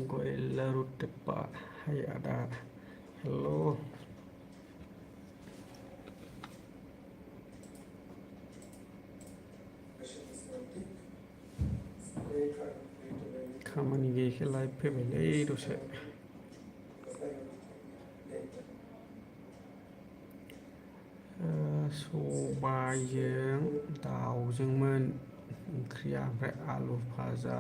Goilla Rutepa, hai ada. Hello. Kamani ge live faibaयलै दसे सबायजों दाउजोंमोन ओंख्रिया ओमफ्राय आलु भाजा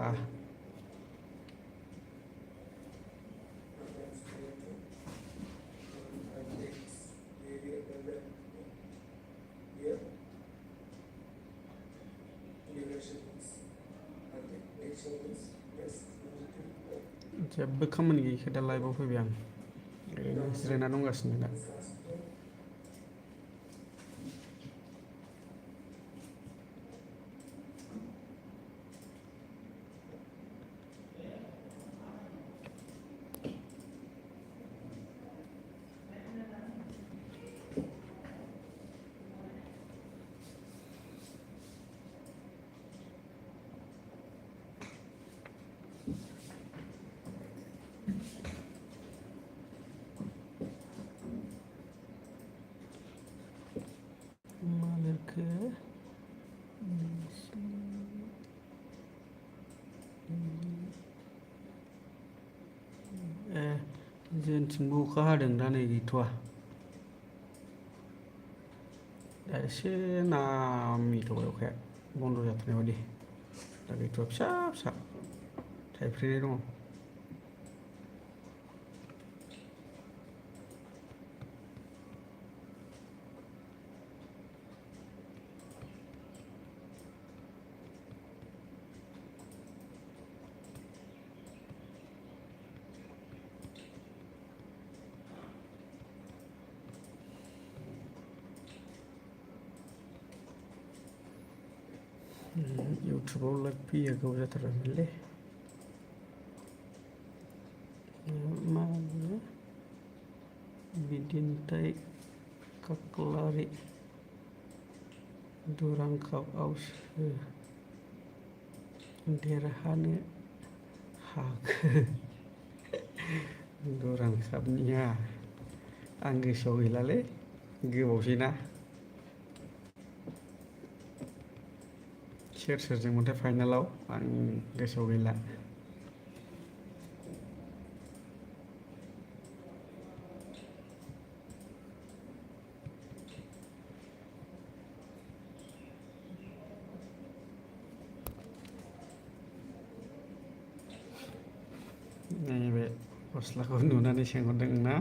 जेबो खामानि गैयैखाय दा लाइभआव फैबाय आं ओरैनो जिरायना दंगासिनो दा मा लिरखो जोंथिंबो अखा हादों दा नै गैथ'वा दा एसे नामिथ'बाय अखाया बन्द' जाथ'नाय बायदि दा गैथ'वा फिसा फिसा थाइफ्रिनाय दङ इउटुबाव लाइभ फैया गोबाव जाथारबायमोनलै मा होनो बिदिन्थाइ काक्लारि दुरां कापआव सोर देरहानो हाखो दुरां कापनिया आं गोसोआव गैलालै गोबावसैना सोर सोरजोंमोनथाय फाइनालाव आं गोसोआव गैला नैबे गस्लाखौ नुनानै सोंहरदों ना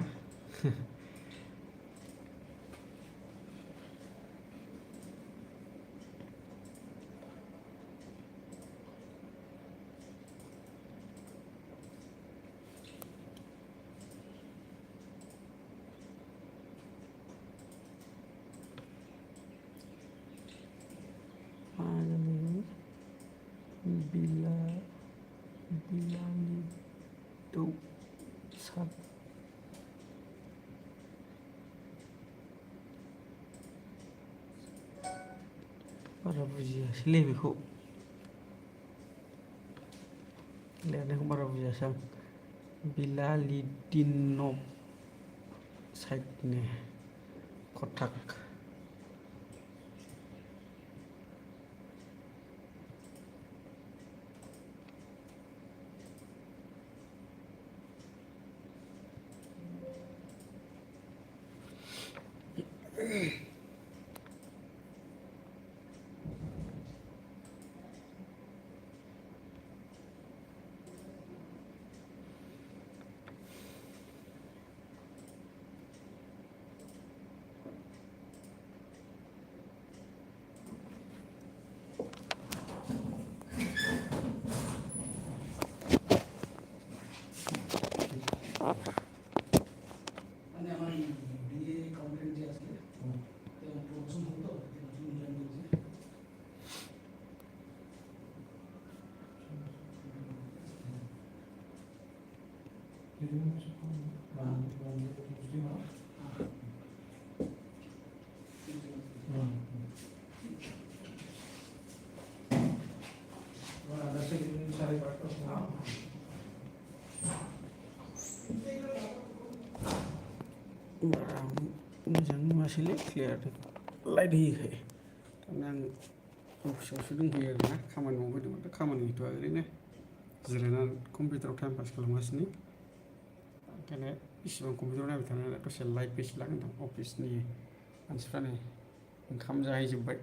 बिलानि दौ साब बारा बुजियासैलै बेखौ लिरनायखौ बारा बुजियासै आं बिलालिदिनब साइडनि कटाक बारा मोजां नुवासैलै क्लियार लाइट होयैखाय थारमाने आं अफिसावसो दंफैयो आरोना खामानि मावफैदोंमोन खामानि गैथ'आ ओरैनो जिरायनानै कम्पिउटाराव टाइम पास खालामगासिनो ओंखायनो इसिबां कम्पिउटाराव नायबाय थानानै दसे लाइट गैसैलां होनदों अफिसनि मानसिफ्रानो ओंखाम जाहैजोब्बाय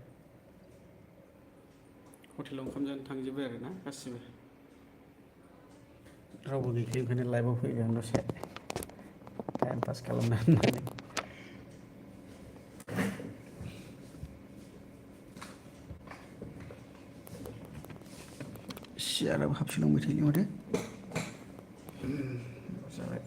हटेलाव ओंखाम जानो थांजोब्बाय आरोना गासिबो रावबो गैखाया ओंखायनो लाइभआव फैबाय आं दसे टाइम पास खालामनो होननानै सियाराबो हाबसोलांबाय थायो माथो जाबाय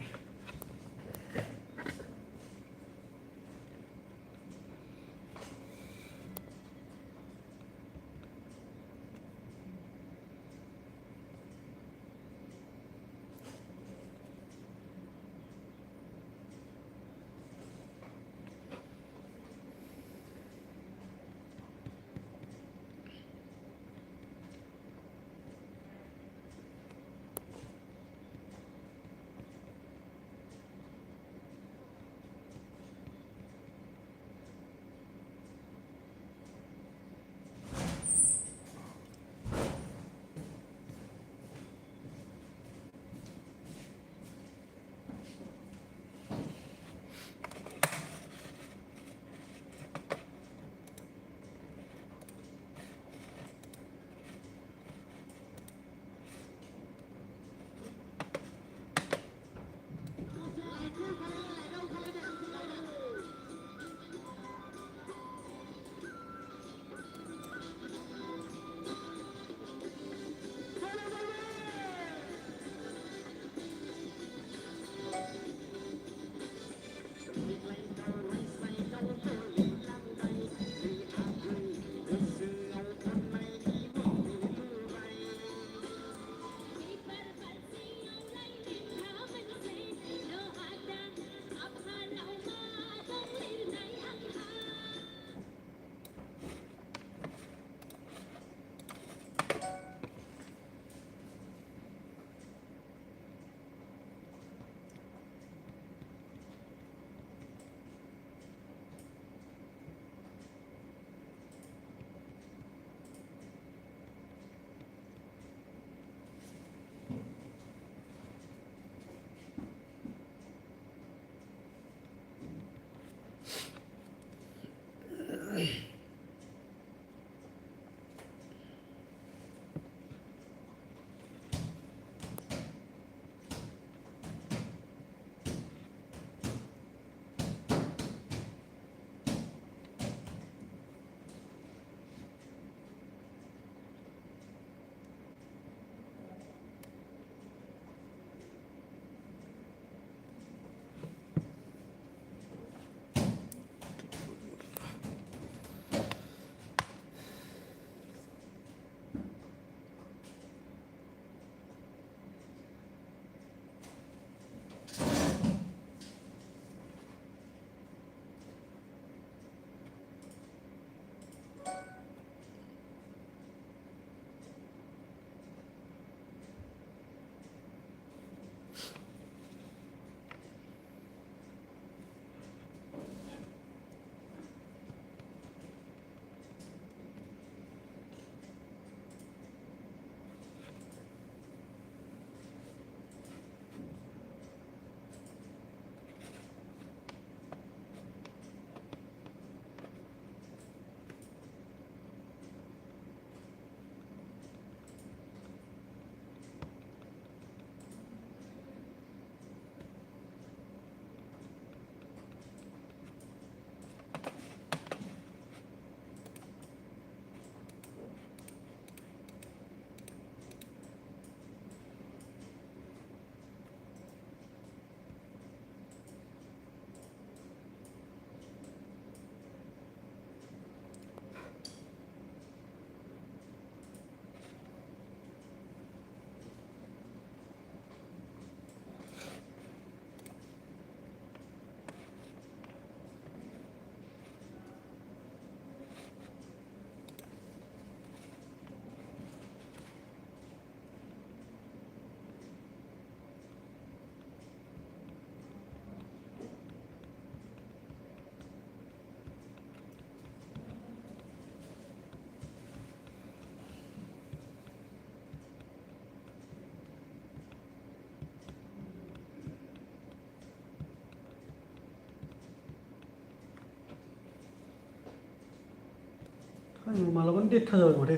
मालाबा देरथा जाबाय माथो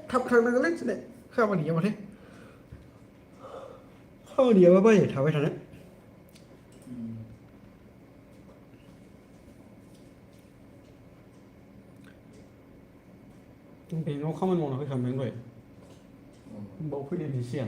थाब थांनांगोनलै दिनै खामानिया माथो खामानियाबा बायो थाबाय थानो बेंकआव खामानि मावना फैखांबाय दहाय बाव फैनायनि सिगां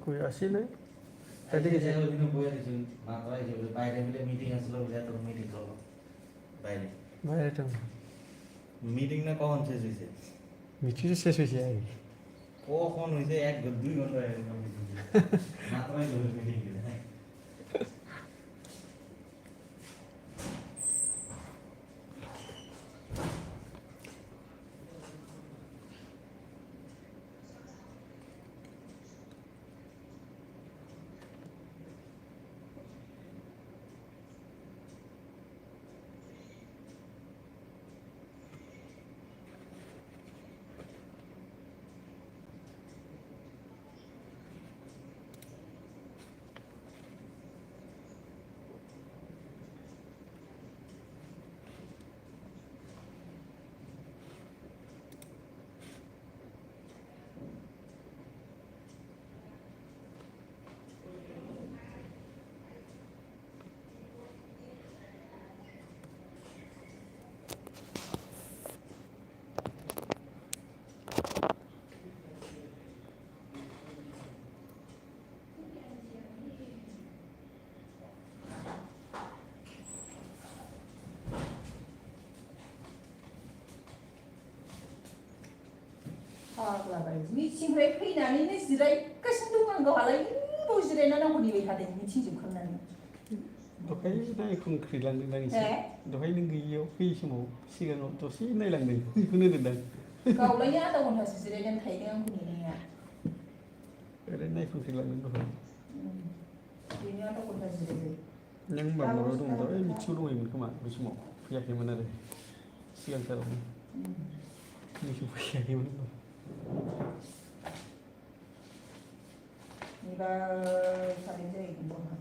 কই আসিলে তাই দেখেছে ওইদিন বইয়া দিছিল মাত্রা যে বাইরে মিলে মিটিং আসলো বলে এত মিটিং হলো বাইরে বাইরে মিটিং না কখন শেষ হয়েছে মিটিং শেষ হয়েছে আগে কখন হয়েছে 1-2 ঘন্টা এরকম মিটিং মাত্রায় মিটিং দিলে হ্যাঁ फाग्लाबाय मिथिंनिफ्राय फैनानैनो जिरायगासिनो दं आं गावहालाय बाव जिरायना नांगौ नेबाय थादों मिथिं जोबखांनानै दहाय नायखंख्रिलांदों एसे दहाय नों गैयियाव फैयै समाव सिगाङाव दसे नायलांदों बेखौनो होनदों गावलायनो आधा घन्टासो जिरायनानै थाहैदों आंखौ नेनाया ओरैनो नायखंख्रिलांदों दहाय बेनो आधा घन्टा जिरायबाय नों होनबा माबायाव दंमोन दा मिथिङाव दंहैयोमोन खोमा बे समाव फैयाखैमोन आरो सिगांथारावनो नोंसो फैयाखैमोन नेबाय थानाय जाहैगोन आंहा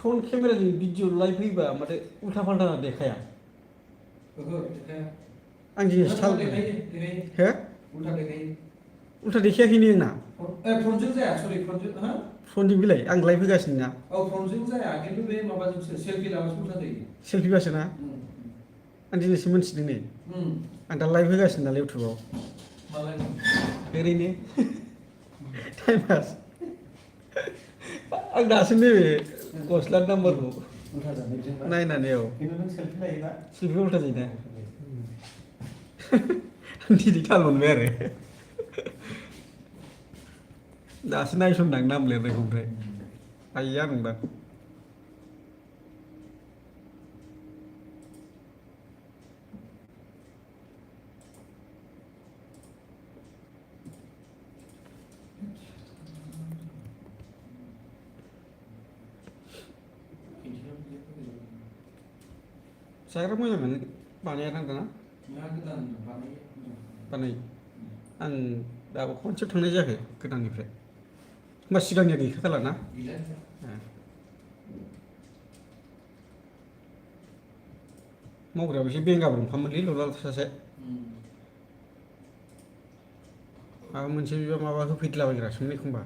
फ्रन्ट केमेराजों भिडिअ लाइभ फैबा माथो उल्था फाल्था देखाया ओहो देखाया आं दिनै थाल देखायो हो उल्था देखायो उल्था देखायाखैनो आंना फ्रन्टजों जाया सरि फ्रन्टजों हा फ्रन्टजों बिलाय आं लाइभ होगासिनो ना औ फ्रन्टजों जाया खिन्थु बे माबाजोंसो सेलफि लाबासो उल्था जायो सेल्फिबासो ना आं दिनैसो मोनथिदों नै आं दा लाइभ होगासिनो नालाय इउटुबाव मालाय ओरैनो टाइम पास आं दासो नैबे गस्ला नाम्बारखौ उल्था जानायजों नायनानै औ खिन्थु नों सेलफि लायोना सेल्फि उल्था जायोना दिनै थाल मोनबाय आरो दासो नायसनदां नाम लिरनायखौ ओमफ्राय आइया नंदां जाग्रा मोजाङानो बानाया दाना मा गोदान बानायो बानायो आं दाबो खनसेबो थांनाय जायाखै गोदाननिफ्राय होमबा सिगांनिया गैखाथारला ना गैला मावग्रायाबो एसे बेंगाबो दंफामोनलै लला सासे माबा मोनसे बिबा माबा होफैदलाबायग्रासोमोन एखमबा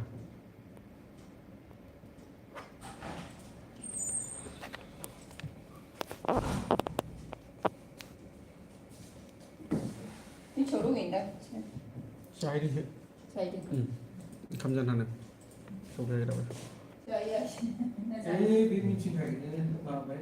मिथियाव दंहैयोदां जाहैदोंसो जाहैदों ओंखाम जानानै सौफैग्राबो जाहैयासै ए बे मिथिं थाहैनो माबाबाय